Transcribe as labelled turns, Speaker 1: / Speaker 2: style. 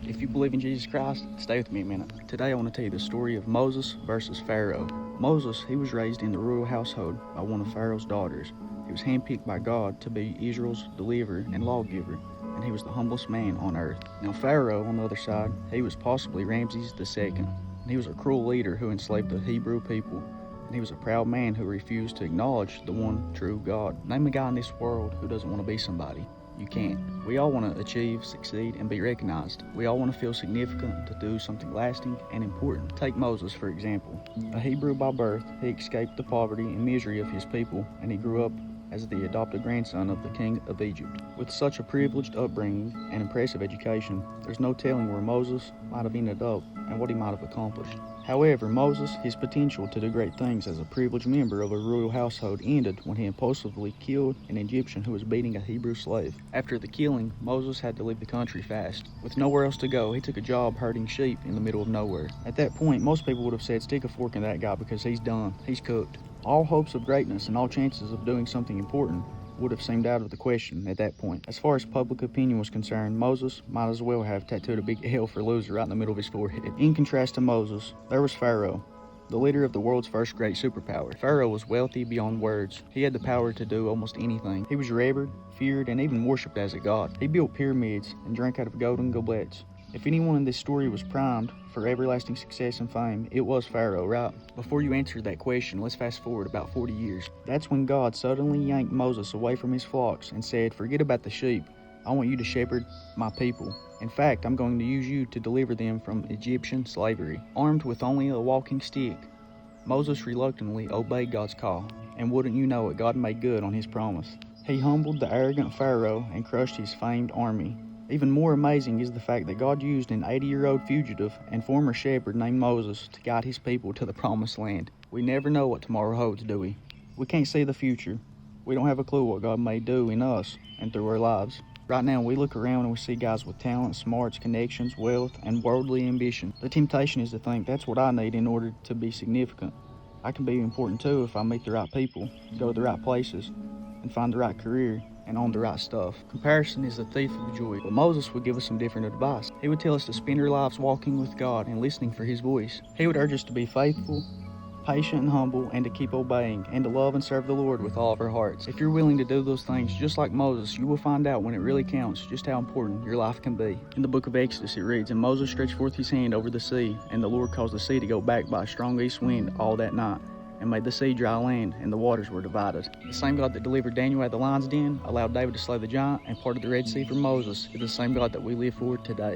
Speaker 1: If you believe in Jesus Christ, stay with me a minute. Today I want to tell you the story of Moses versus Pharaoh. Moses, he was raised in the royal household by one of Pharaoh's daughters. He was handpicked by God to be Israel's deliverer and lawgiver, and he was the humblest man on earth. Now Pharaoh, on the other side, he was possibly Ramses II, and he was a cruel leader who enslaved the Hebrew people, and he was a proud man who refused to acknowledge the one true God. Name a guy in this world who doesn't want to be somebody. You can't. We all want to achieve, succeed, and be recognized. We all want to feel significant, to do something lasting and important. Take Moses, for example. A Hebrew by birth, he escaped the poverty and misery of his people, and he grew up as the adopted grandson of the king of Egypt. With such a privileged upbringing and impressive education, there's no telling where Moses might have ended up and what he might have accomplished. However, Moses, his potential to do great things as a privileged member of a royal household ended when he impulsively killed an Egyptian who was beating a Hebrew slave. After the killing, Moses had to leave the country fast. With nowhere else to go, he took a job herding sheep in the middle of nowhere. At that point, most people would have said, stick a fork in that guy because he's done, he's cooked. All hopes of greatness and all chances of doing something important would have seemed out of the question at that point. As far as public opinion was concerned, Moses might as well have tattooed a big L for loser right in the middle of his forehead. In contrast to Moses, there was Pharaoh, the leader of the world's first great superpower. Pharaoh was wealthy beyond words. He had the power to do almost anything. He was revered, feared, and even worshipped as a god. He built pyramids and drank out of golden goblets. If anyone in this story was primed for everlasting success and fame, it was Pharaoh, right? Before you answer that question, let's fast forward about 40 years. That's when God suddenly yanked Moses away from his flocks and said, forget about the sheep. I want you to shepherd my people. In fact, I'm going to use you to deliver them from Egyptian slavery. Armed with only a walking stick, Moses reluctantly obeyed God's call. And wouldn't you know it, God made good on his promise. He humbled the arrogant Pharaoh and crushed his famed army. Even more amazing is the fact that God used an 80-year-old fugitive and former shepherd named Moses to guide his people to the promised land. We never know what tomorrow holds, do we? We can't see the future. We don't have a clue what God may do in us and through our lives. Right now, we look around and we see guys with talent, smarts, connections, wealth, and worldly ambition. The temptation is to think that's what I need in order to be significant. I can be important too if I meet the right people, go to the right places, and find the right career, and own the right stuff. Comparison is the thief of joy, but Moses would give us some different advice. He would tell us to spend our lives walking with God and listening for his voice. He would urge us to be faithful, patient, and humble, and to keep obeying, and to love and serve the Lord with all of our hearts. If you're willing to do those things just like Moses, you will find out when it really counts just how important your life can be. In the book of Exodus it reads, and Moses stretched forth his hand over the sea, and the Lord caused the sea to go back by a strong east wind all that night, and made the sea dry land, and the waters were divided. The same God that delivered Daniel out of the lion's den, allowed David to slay the giant, and parted the Red Sea for Moses, is the same God that we live for today.